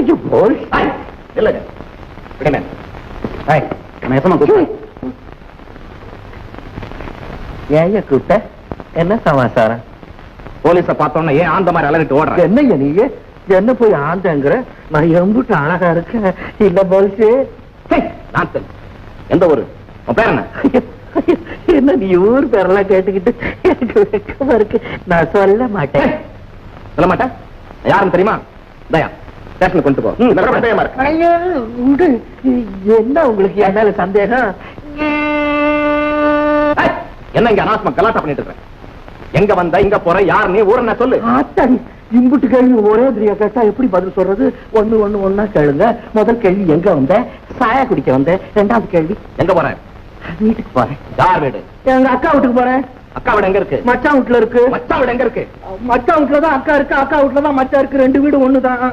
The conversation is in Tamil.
ஐயோ போல் இல்லங்க விடுங்க நேசமா ஏன் கூட்ட என்ன சமாச்சாரம்? போலீஸ பார்த்தோன்னா ஏன் ஆந்த மாதிரி அலறிட்டு ஓடுற? என்னையா நீங்க என்ன போய் ஆந்தங்கிற? நான் எம்புட்டு அழகா இருக்கேன் இல்ல போல்ஸு? நாத்தல் எந்த ஊரு? உன் பேர் என்ன? என்ன நீ ஊர் பேரெல்லாம் கேட்டுக்கிட்டு எனக்கு வெக்கமா இருக்கு. நான் சொல்ல மாட்டேன். சொல்ல மாட்டேன்? யாருன்னு தெரியுமா? தயா ஸ்டேஷனுக்கு கொண்டு போ. சந்தேகமா இருக்கு. ஐயோ, உண்டு. என்ன உங்களுக்கு என் மேல சந்தேகம்? என்ன இங்க அனாவசியமா கலாட்டா பண்ணிட்டு இருக்க? எங்க வந்த இங்க போற யார் நீ ஊர் என்ன சொல்லு? ஆத்தாடி, இம்புட்டு கேள்வி ஒரே திரியா கேட்டா எப்படி பதில் சொல்றது? ஒண்ணு கேளுங்க. முதல் கேள்வி எங்க வந்த? சாயா குடிக்க வந்த. ரெண்டாவது கேள்வி எங்க போற? வீட்டுக்கு போறேன். யார் வீடு? எங்க அக்கா வீட்டுக்கு போறேன். அக்கா வீடு எங்க இருக்கு? மச்சான் வீட்டுல இருக்கு. மச்சான் வீடு எங்க இருக்கு? மச்சான் வீட்டுலதான் அக்கா இருக்கு, அக்கா வீட்டுலதான் மச்சான் இருக்கு. ரெண்டு வீடு ஒண்ணுதான்.